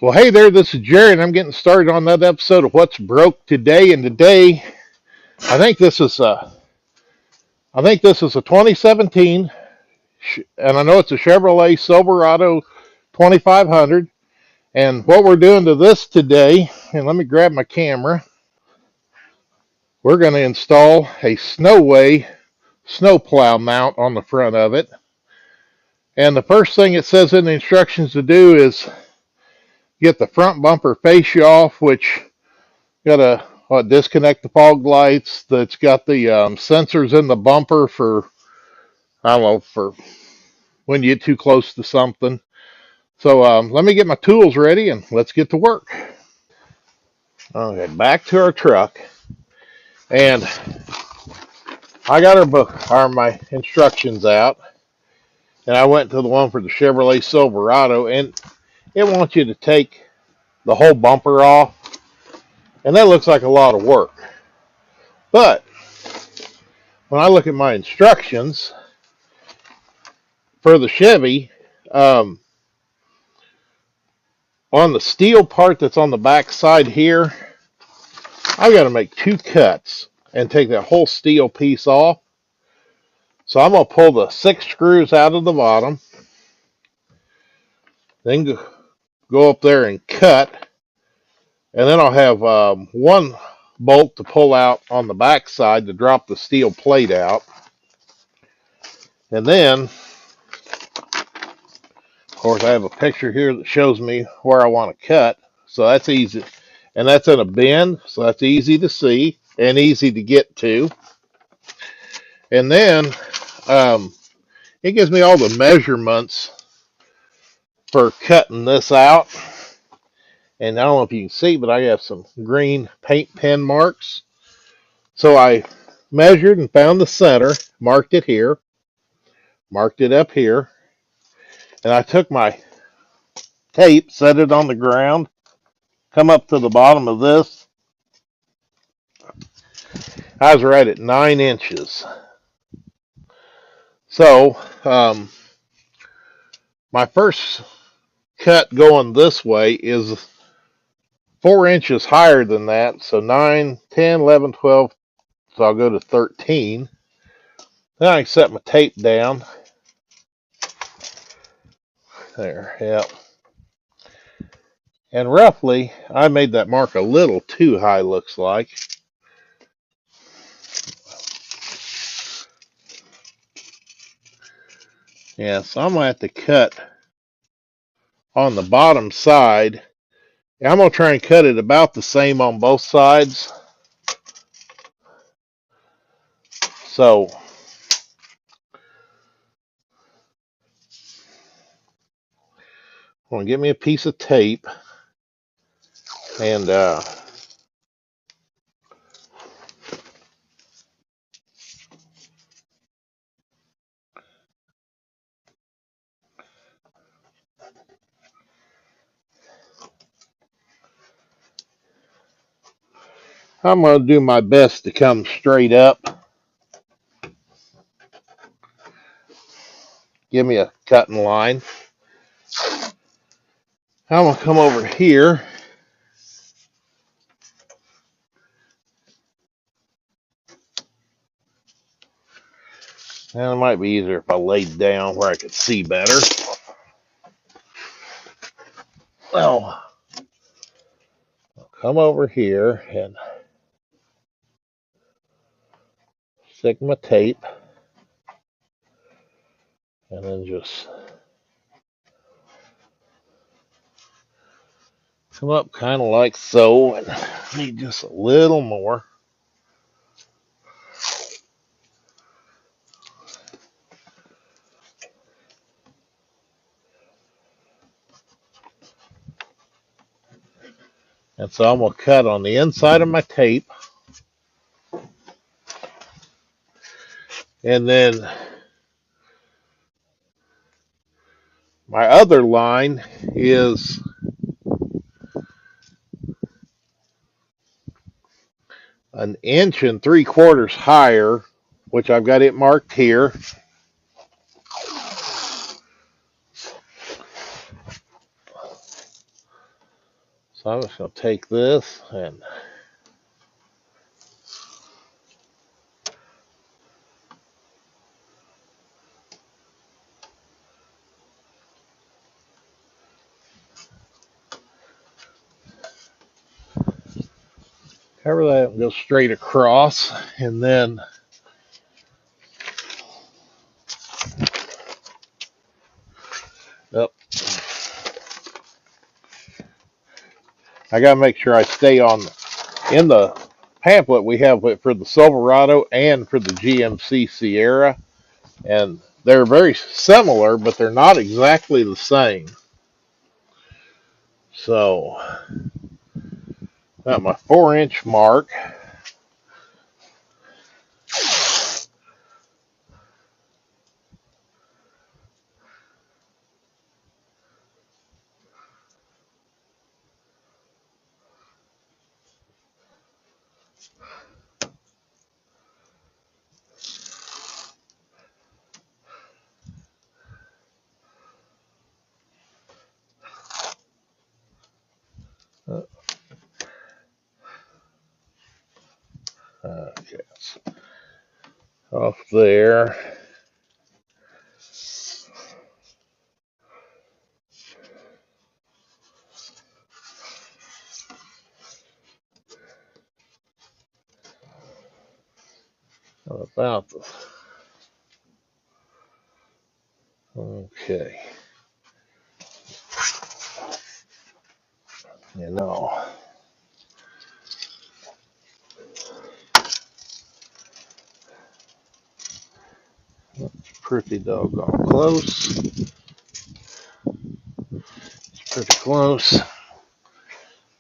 Well, hey there, this is Jerry, and I'm getting started on another episode of What's Broke Today. And today, I think this is a, I think this is a 2017, and I know it's a Chevrolet Silverado 2500. And what we're doing to this today, and let me grab my camera, we're going to install a SnoWay snow plow mount on the front of it. And the first thing it says in the instructions to do is get the front bumper fascia off, which got to disconnect the fog lights. That's got the sensors in the bumper for, I don't know, for when you get too close to something. So let me get my tools ready and let's get to work. Okay, back to our truck. And I got our book, or my instructions out. And I went to the one for the Chevrolet Silverado. And it wants you to take the whole bumper off. And that looks like a lot of work. But when I look at my instructions for the Chevy, on the steel part that's on the back side here, I got to make 2 cuts and take that whole steel piece off. So I'm going to pull the 6 screws out of the bottom, then go up there and cut, and then I'll have 1 bolt to pull out on the back side to drop the steel plate out. And then, of course, I have a picture here that shows me where I want to cut. So that's easy. And that's in a bend, so that's easy to see and easy to get to. And then it gives me all the measurements for cutting this out. And I don't know if you can see, but I have some green paint pen marks. So I measured and found the center, marked it here, marked it up here, and I took my tape, set it on the ground, come up to the bottom of this. I was right at 9 inches. So my first cut going this way is 4 inches higher than that. So 9, 10, 11, 12. So I'll go to 13. Then I set my tape down. There, yep. And roughly, I made that mark a little too high, looks like. Yeah, so I'm going to have to cut on the bottom side. I'm going to try and cut it about the same on both sides. So, I'm going to get me a piece of tape. And I'm going to do my best to come straight up. Give me a cutting line. I'm going to come over here. And it might be easier if I laid down where I could see better. Well, I'll come over here and stick my tape. And then just come up kind of like so, and need just a little more. And so I'm going to cut on the inside of my tape. And then my other line is an 1 3/4 higher, which I've got it marked here. So I'm just going to take this and cover that and go straight across, and then up. I got to make sure I stay on in the pamphlet we have it for the Silverado and for the GMC Sierra, and they're very similar, but they're not exactly the same. So at my 4-inch mark, yes, off there. About the, okay, you know, it's pretty doggone close. It's pretty close.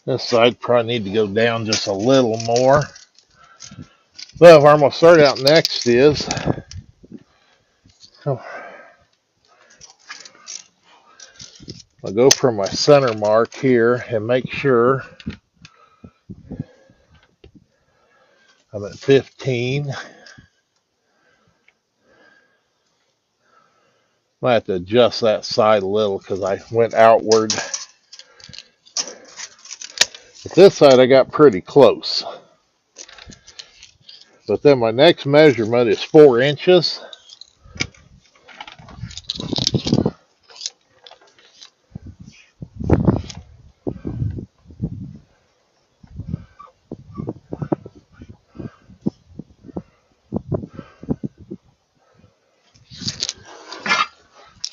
This side probably need to go down just a little more. But where I'm going to start out next is, I'll go for my center mark here and make sure I'm at 15. I have to adjust that side a little because I went outward. But this side I got pretty close. But then my next measurement is 4 inches.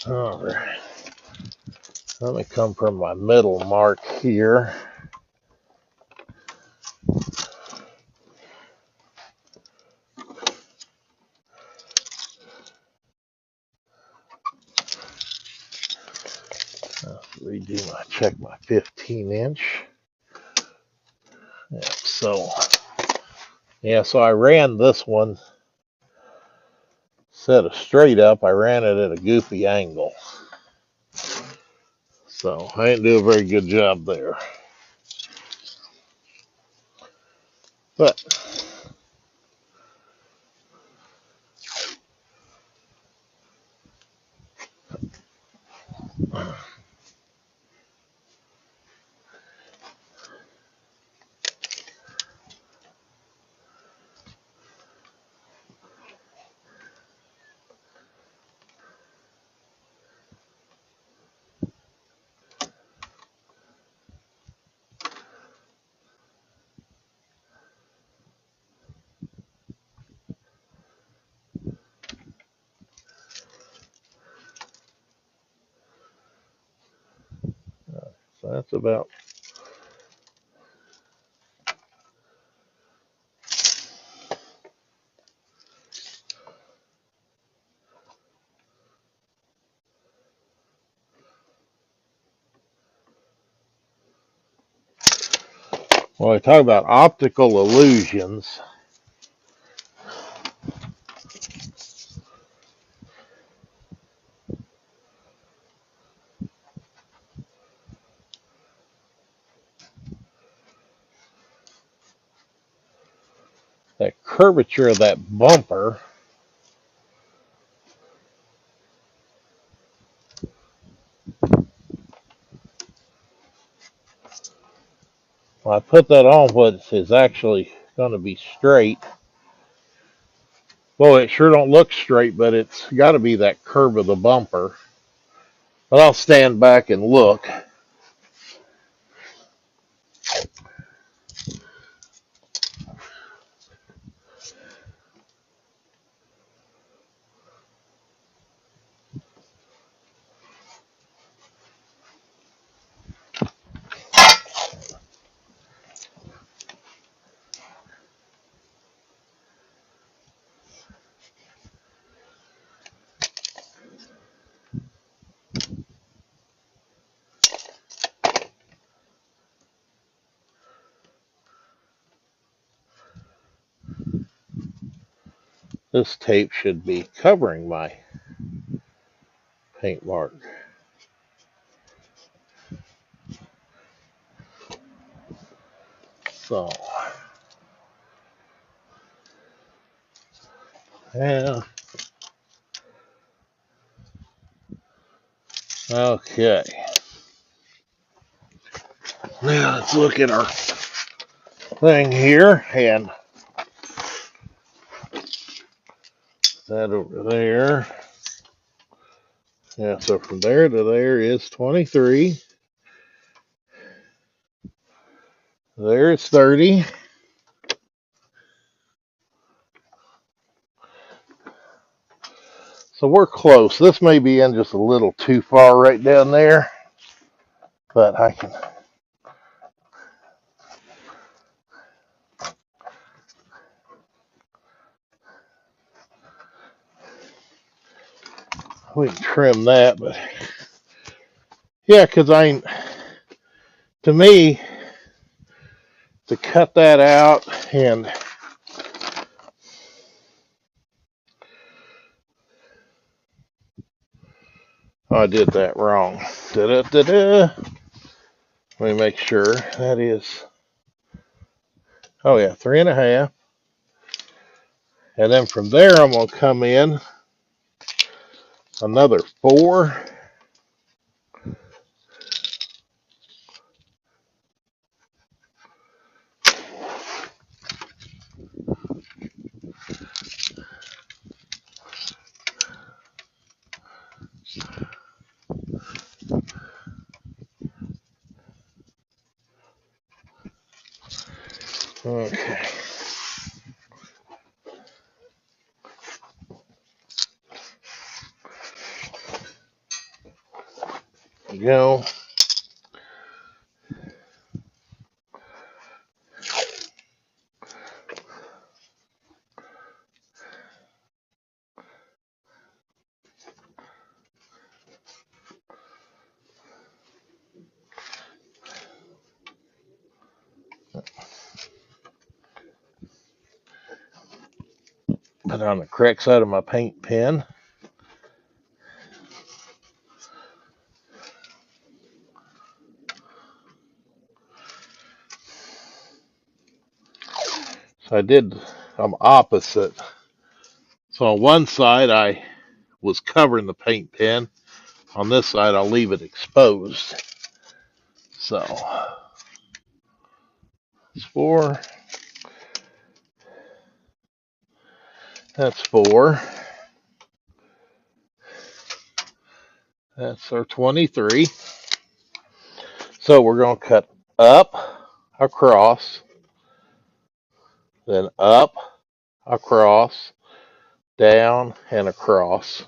All right. Let me come from my middle mark here. Check my 15-inch. Yeah, so I ran this one, instead of straight up, I ran it at a goofy angle. So I didn't do a very good job there. But so that's about. Well, I talk about optical illusions. That curvature of that bumper I put that on what is actually going to be straight. Well, it sure don't look straight, but it's got to be that curve of the bumper. But I'll stand back and look. This tape should be covering my paint mark. So, yeah. Okay. Now let's look at our thing here, and that over there. Yeah, so from there to there is 23. There it's 30. So we're close. This may be in just a little too far right down there, but we can trim that, but yeah, because to me, to cut that out, and I did that wrong. Da-da-da-da. Let me make sure that is, oh yeah, 3.5. And then from there, I'm going to come in another 4. Okay. Go. Put it on the correct side of my paint pen. So I'm opposite. So on one side, I was covering the paint pen. On this side, I'll leave it exposed. So, it's 4. That's 4. That's our 23. So we're going to cut up, across, then up, across, down, and across.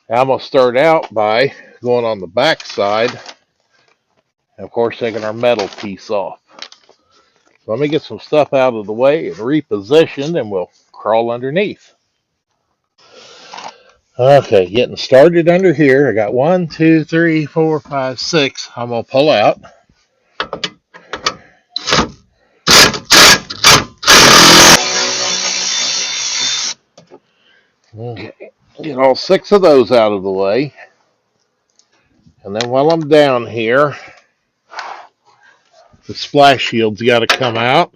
Now I'm going to start out by going on the back side, and of course taking our metal piece off. So let me get some stuff out of the way and reposition, and we'll crawl underneath. Okay, getting started under here. I got 1, 2, 3, 4, 5, 6. I'm going to pull out. Okay, get all 6 of those out of the way. And then while I'm down here, the splash shield's got to come out.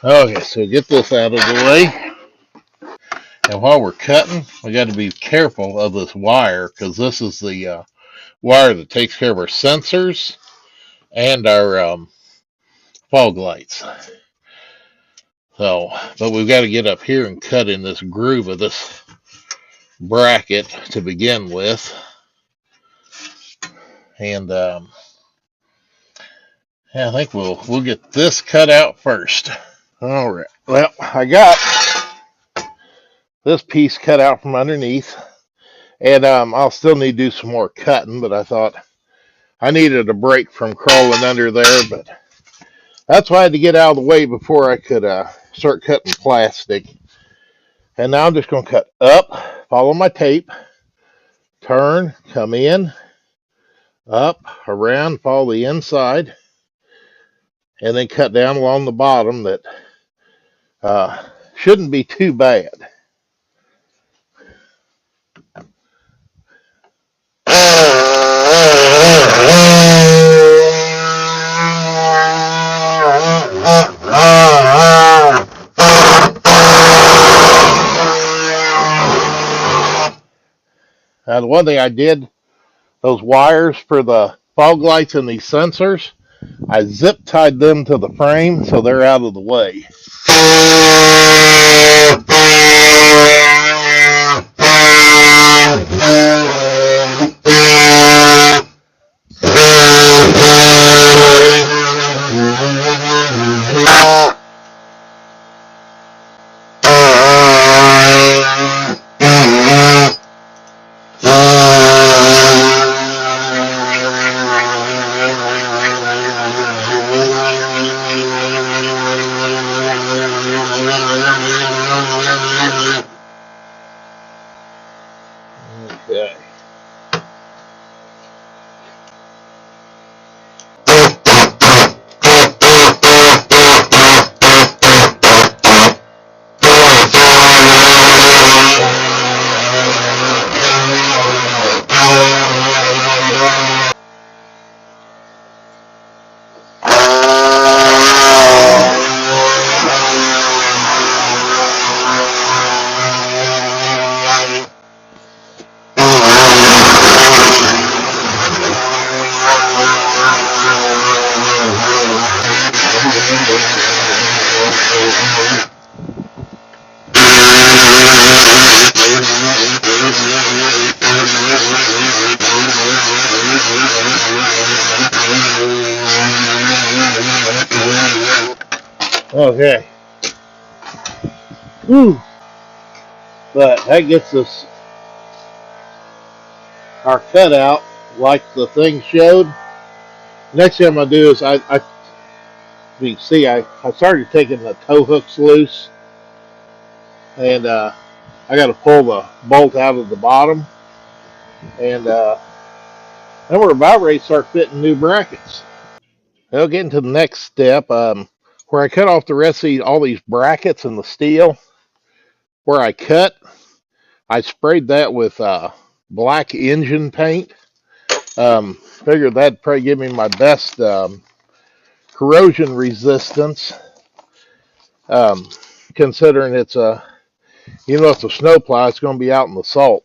Okay, so get this out of the way. And while we're cutting, we got to be careful of this wire, because this is the wire that takes care of our sensors and our fog lights. So, but we've got to get up here and cut in this groove of this bracket to begin with. And yeah, I think we'll get this cut out first. All right. Well, I got this piece cut out from underneath, and I'll still need to do some more cutting, but I thought I needed a break from crawling under there, but that's why I had to get out of the way before I could start cutting plastic. And now I'm just going to cut up, follow my tape, turn, come in, up, around, follow the inside, and then cut down along the bottom. That shouldn't be too bad. Now, the one thing I did, those wires for the fog lights and these sensors, I zip tied them to the frame so they're out of the way. Okay. Okay. Whew. But that gets us our cutout like the thing showed. Next thing I'm going to do is you can see I started taking the tow hooks loose, and I got to pull the bolt out of the bottom, and then we're about ready to start fitting new brackets. Now getting to the next step, where I cut off the rest of all these brackets and the steel, where I cut, I sprayed that with black engine paint. Figured that'd probably give me my best corrosion resistance, considering it's it's a snowplow, it's going to be out in the salt.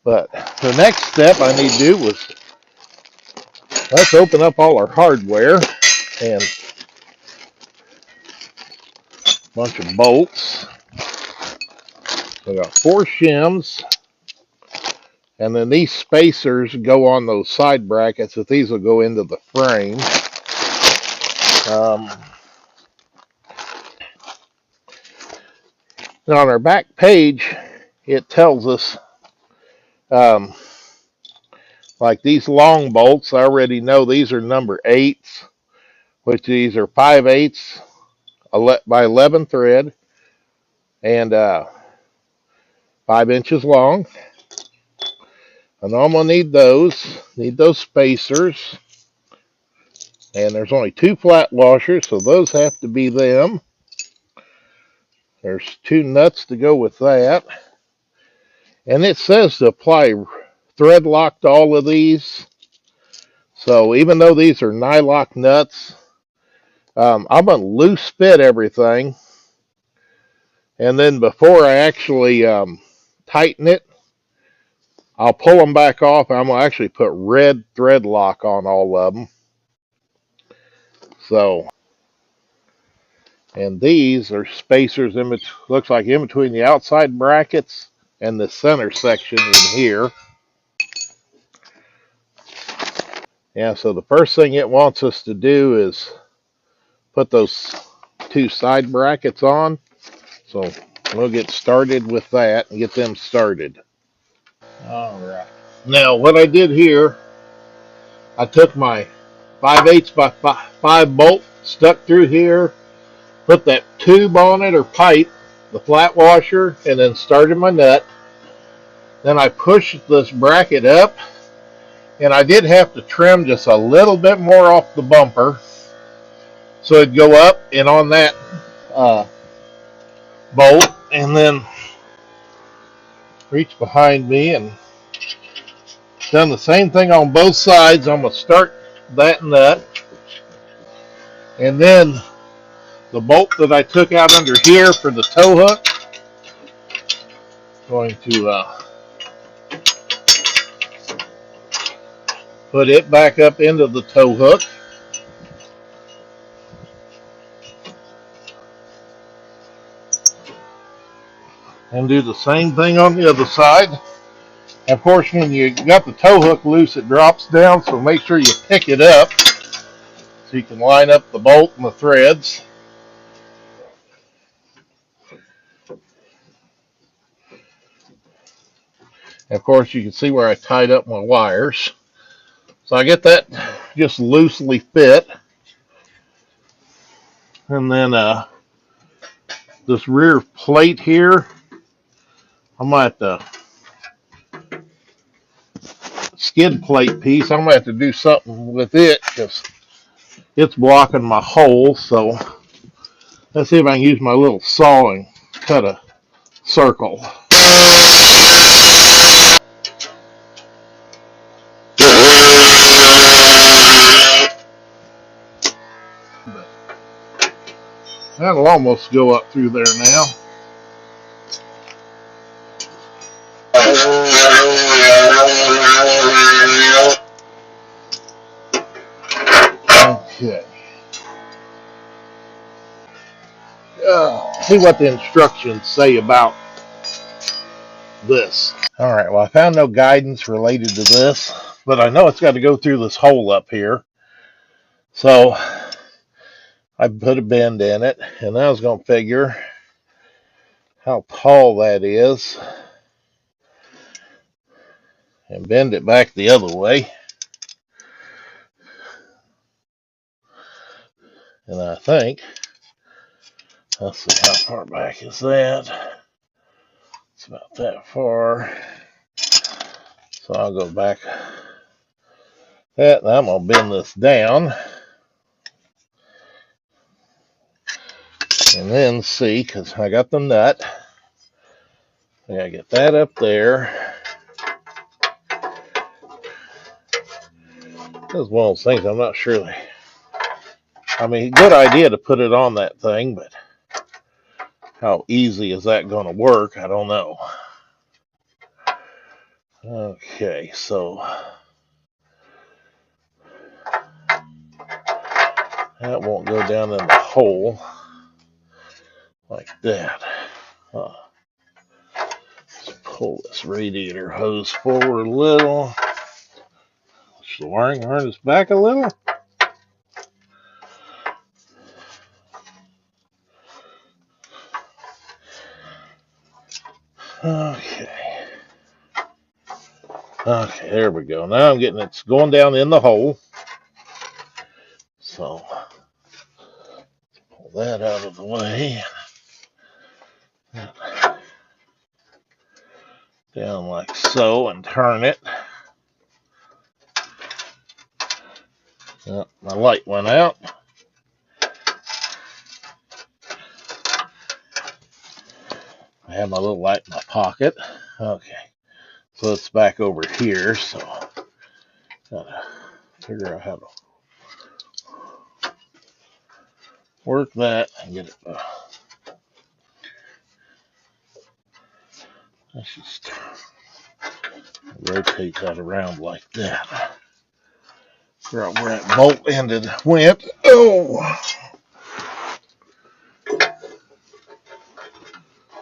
But the next step I need to do was, let's open up all our hardware, and a bunch of bolts. We got 4 shims, and then these spacers go on those side brackets, that these will go into the frame. Now on our back page, it tells us, like these long bolts, I already know these are number 8s, which these are 5/8 by 11 thread, and 5 inches long. And I'm going to need those spacers. And there's only 2 flat washers, so those have to be them. There's 2 nuts to go with that. And it says to apply thread lock to all of these. So even though these are nylock nuts, I'm going to loose fit everything. And then before I actually tighten it, I'll pull them back off. I'm going to actually put red thread lock on all of them. So, and these are spacers in between, looks like in between the outside brackets and the center section in here. Yeah, so the first thing it wants us to do is put those two side brackets on. So we'll get started with that and get them started. All right. Now what I did here, I took my 5/8 by 5 bolt, stuck through here, put that tube on it or pipe, the flat washer, and then started my nut. Then I pushed this bracket up, and I did have to trim just a little bit more off the bumper so it'd go up and on that bolt, and then reach behind me and done the same thing on both sides. I'm going to start that nut, and then the bolt that I took out under here for the tow hook, going to put it back up into the tow hook. And do the same thing on the other side. Of course, when you got the tow hook loose, it drops down, so make sure you pick it up so you can line up the bolt and the threads. And of course, you can see where I tied up my wires. So I get that just loosely fit. And then this rear plate here, I might have to skid plate piece. I'm gonna have to do something with it because it's blocking my hole. So let's see if I can use my little saw and cut a circle. That'll almost go up through there now. Okay. See what the instructions say about this. All right, well, I found no guidance related to this, but I know it's got to go through this hole up here. So I put a bend in it, and I was going to figure how tall that is and bend it back the other way. And I think, let's see, how far back is that? It's about that far. So I'll go back that, and I'm going to bend this down. And then see, because I got the nut. I got to get that up there. This is one of those things I'm not sure. I mean, good idea to put it on that thing, but how easy is that going to work? I don't know. Okay, so that won't go down in the hole like that. Let's pull this radiator hose forward a little. Push the wiring harness back a little. Okay. Okay, there we go. Now I'm getting it's going down in the hole. So pull that out of the way. Down like so and turn it. Yep, my light went out. I have my little light in my pocket. Okay, so it's back over here. So gotta figure out how to work that and get it. Let's just rotate that around like that. Figure out where that bolt ended went. Oh!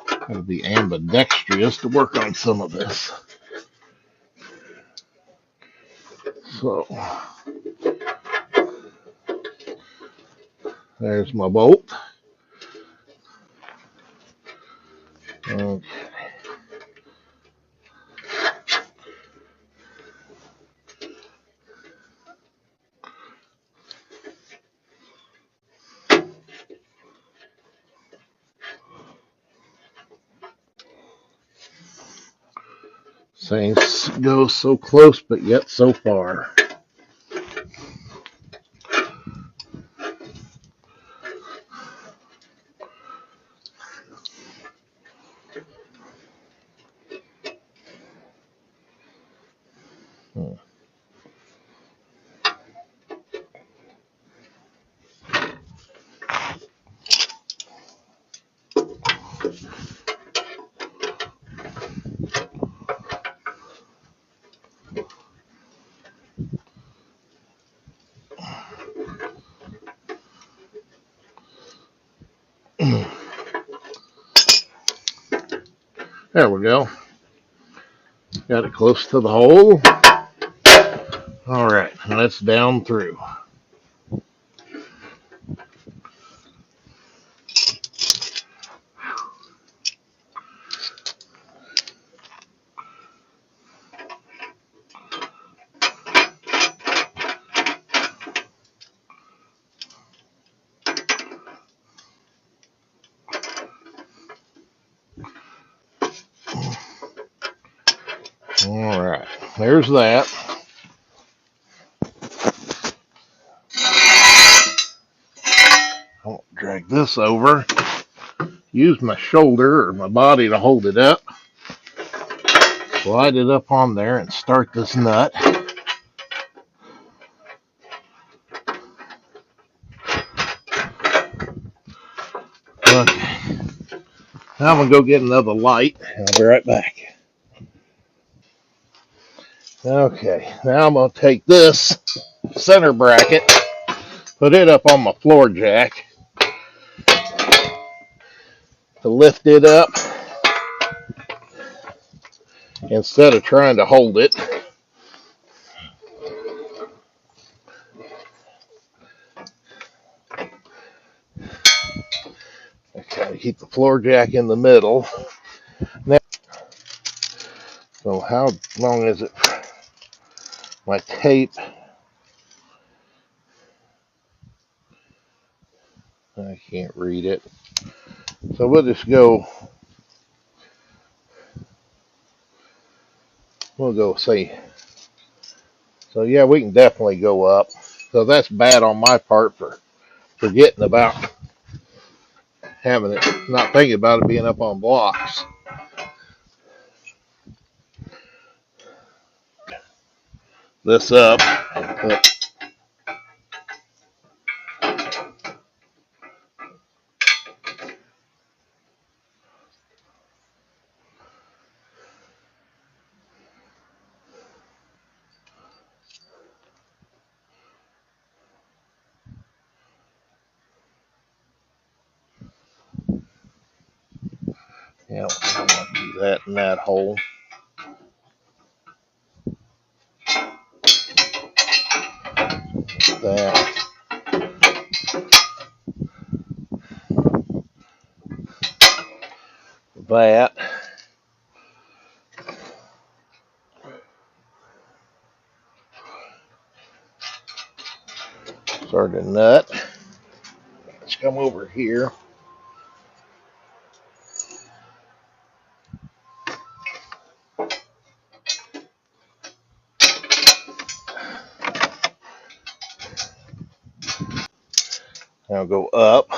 Gotta be ambidextrous to work on some of this. So, there's my bolt. Okay. Things go so close, but yet so far. There we go. Got it close to the hole. All right, and that's down through. All right, there's that. I'll drag this over. Use my shoulder or my body to hold it up. Slide it up on there and start this nut. Okay. Now I'm going to go get another light, and I'll be right back. Okay, now I'm going to take this center bracket, put it up on my floor jack to lift it up instead of trying to hold it. Okay, keep the floor jack in the middle. Now, so how long is it? My tape. I can't read it. So we'll just go. We'll go see. So yeah, we can definitely go up. So that's bad on my part for forgetting about having it, not thinking about it being up on blocks. This up. Yeah, I want to do that in that hole. That. That. Start a nut. Let's come over here. Now go up.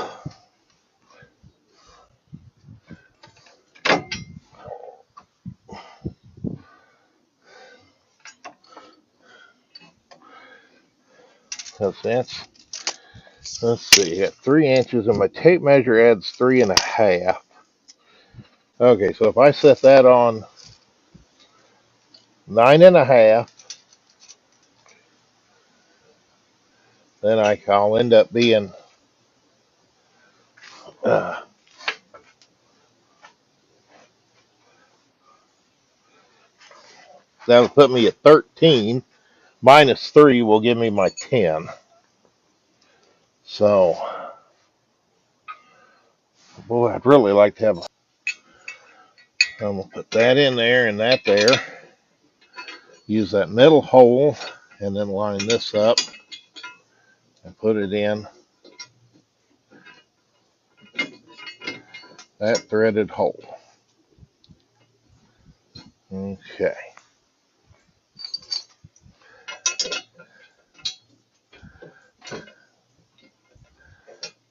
That's, let's see, at 3 inches, and my tape measure adds 3.5. Okay, so if I set that on 9.5, then I'll end up being uh, that'll put me at 13. Minus 3 will give me my 10. So, boy, I'd really like to have. I'm gonna put that in there and that there. Use that middle hole, and then line this up and put it in that threaded hole. Okay.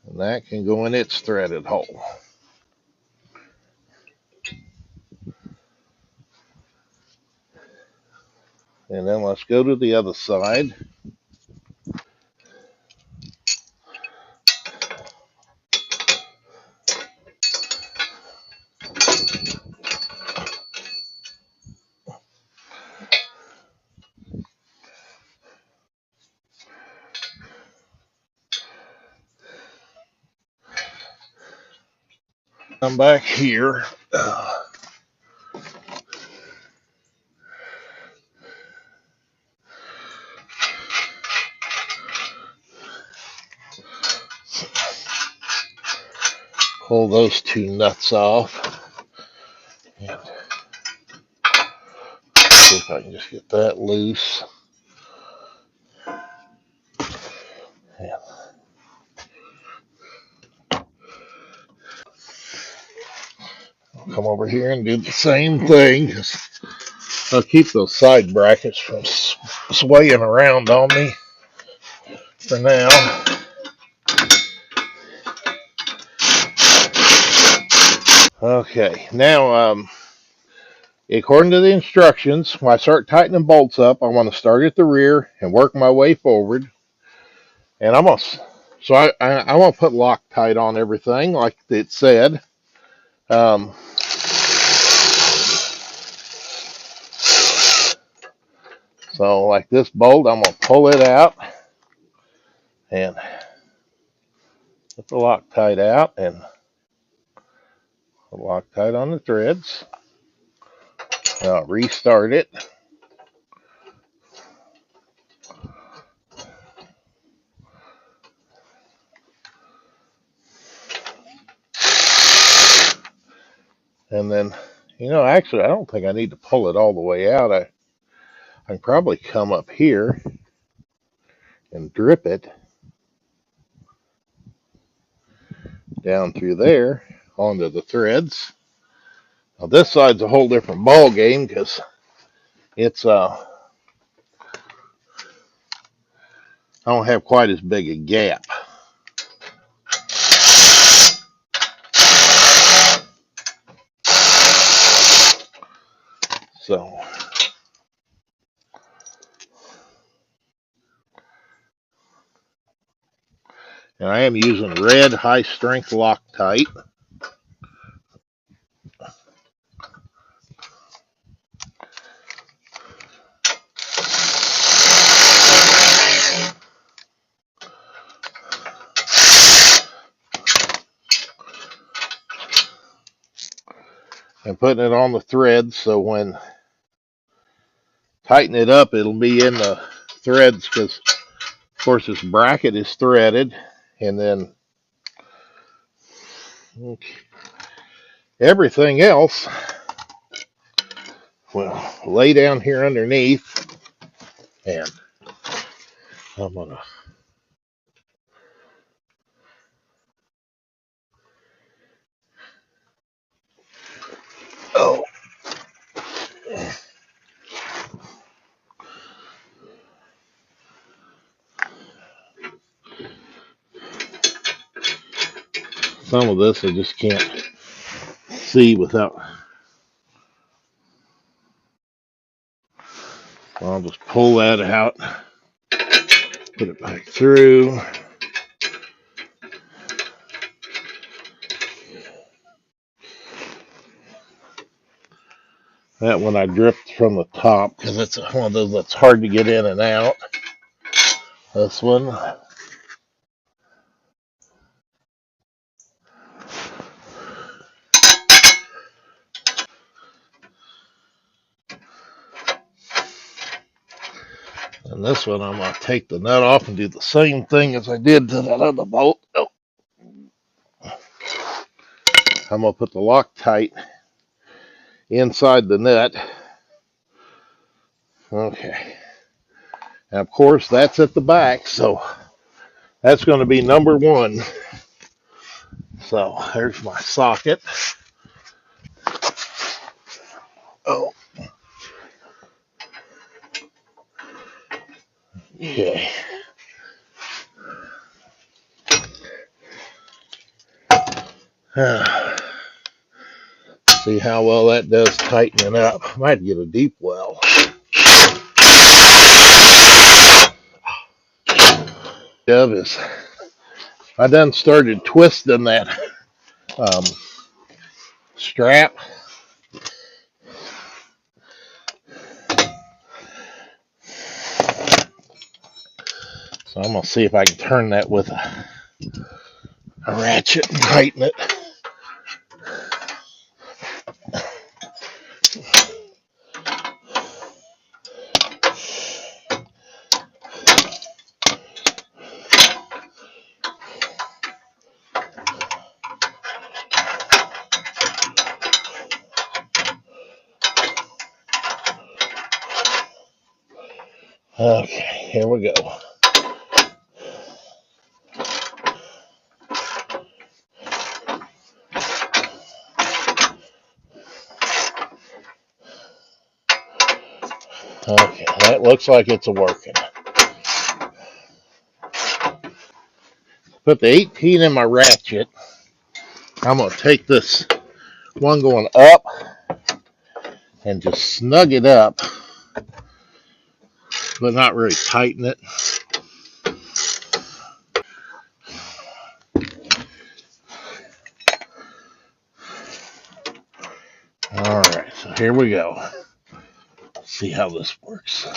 And that can go in its threaded hole. And then let's go to the other side. Come back here. Pull those two nuts off. And see if I can just get that loose. And I'll come over here and do the same thing. I'll keep those side brackets from swaying around on me for now. Okay, now according to the instructions, when I start tightening bolts up, I want to start at the rear and work my way forward. And I'm gonna, so I want to put Loctite on everything like it said. Um, so like this bolt, I'm gonna pull it out and put the Loctite out and put Loctite on the threads. I'll restart it. And then, actually, I don't think I need to pull it all the way out. I can probably come up here and drip it down through there onto the threads. Now this side's a whole different ball game because it's I don't have quite as big a gap. So and I am using red high strength Loctite. And putting it on the threads so when tighten it up, it'll be in the threads because, of course, this bracket is threaded. And then everything else will lay down here underneath. And I'm going to some of this I just can't see without. I'll just pull that out, put it back through. That one I dripped from the top because it's one of those that's hard to get in and out. This one. And this one I'm going to take the nut off and do the same thing as I did to that other bolt. Oh. I'm going to put the Loctite inside the nut. Okay. And of course that's at the back, so that's going to be number one. So there's my socket. Oh. Okay. See how well that does tighten it up. Might get a deep well. Is I done started twisting that strap. So I'm gonna see if I can turn that with a ratchet and tighten it. Okay, here we go. Okay, that looks like it's a working. Put the 18 in my ratchet. I'm going to take this one going up and just snug it up, but not really tighten it. All right, so here we go. Let's see how this works.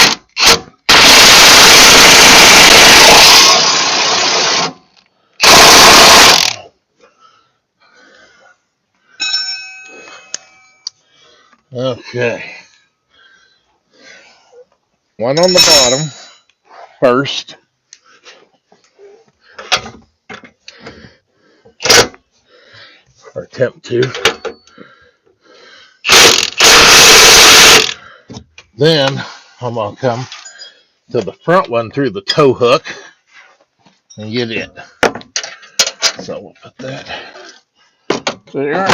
Okay. One on the bottom first. Or attempt to. Then I'm going to come to the front one through the tow hook and get it. So we'll put that there.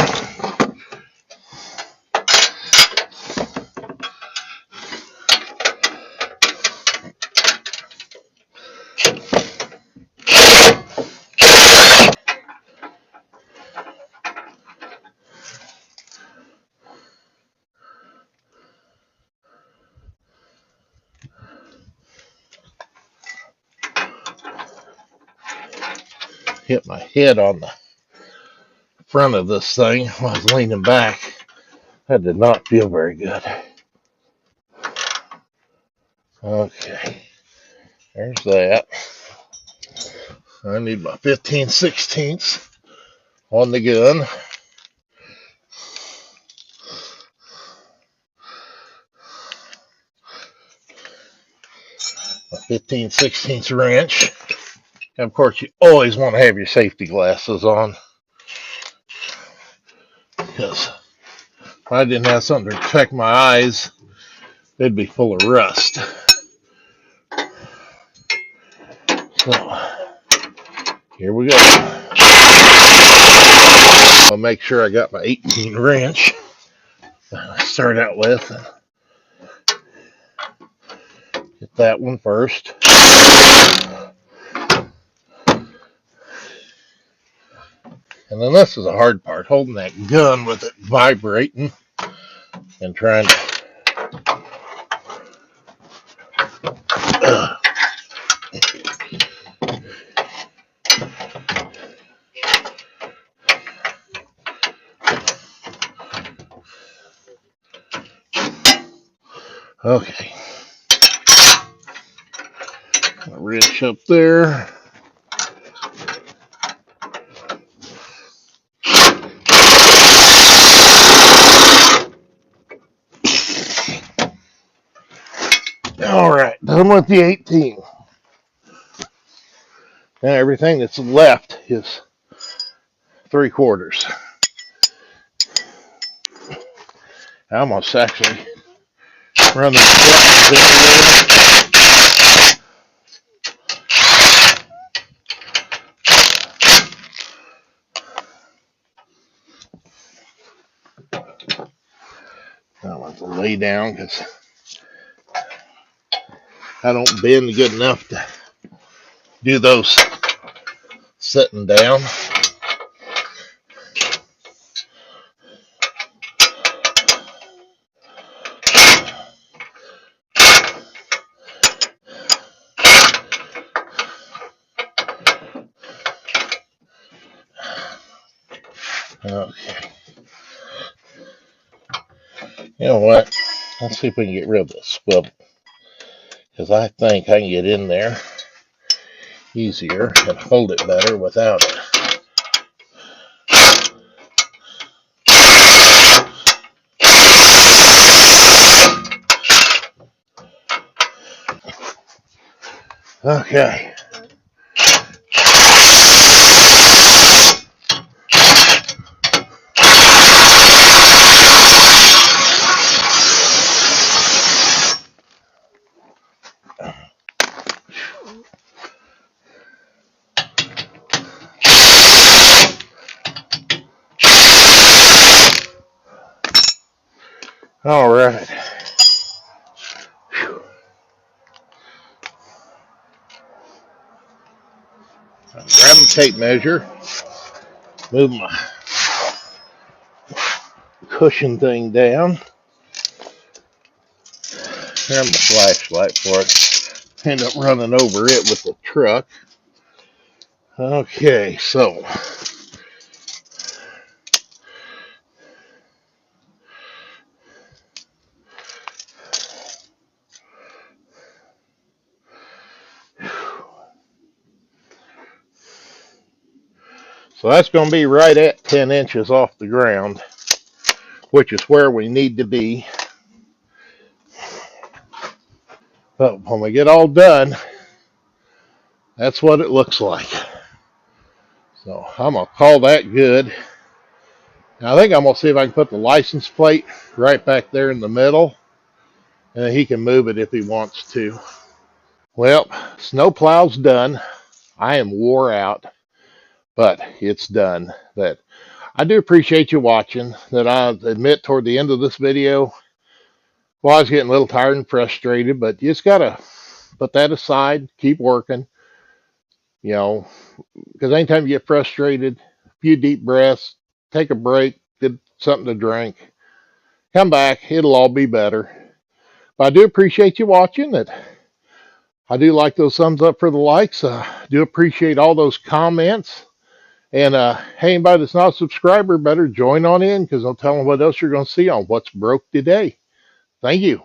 Hit my head on the front of this thing while I was leaning back. That did not feel very good. Okay, there's that. I need my 15/16 on the gun. My 15/16 wrench. And of course, you always want to have your safety glasses on, because if I didn't have something to protect my eyes, they'd be full of rust. So, here we go. I'll make sure I got my 18 wrench that I start out with. Get that one first. And then this is the hard part, holding that gun with it vibrating and trying to Okay. A wrench up there. All right, done with the 18. Now everything that's left is 3/4. I almost actually run the buttons in there. I want to lay down because I don't bend good enough to do those sitting down. Okay. You know what? Let's see if we can get rid of this swivel, because I think I can get in there easier and hold it better without it. Okay. All right. Grab a tape measure, move my cushion thing down, grab my flashlight for it, end up running over it with the truck. Okay, so that's going to be right at 10 inches off the ground, which is where we need to be. But when we get all done, that's what it looks like. So I'm going to call that good. Now, I think I'm going to see if I can put the license plate right back there in the middle, and then he can move it if he wants to. Well, snowplow's done. I am wore out, but it's done. That I do appreciate you watching. That I admit toward the end of this video, well, I was getting a little tired and frustrated, but you just got to put that aside, keep working, you know, because anytime you get frustrated, a few deep breaths, take a break, get something to drink, come back, it'll all be better. But I do appreciate you watching. That I do like those thumbs up for the likes. Do appreciate all those comments. And hey, anybody that's not a subscriber, better join on in, because I'll tell them what else you're going to see on What's Broke Today. Thank you.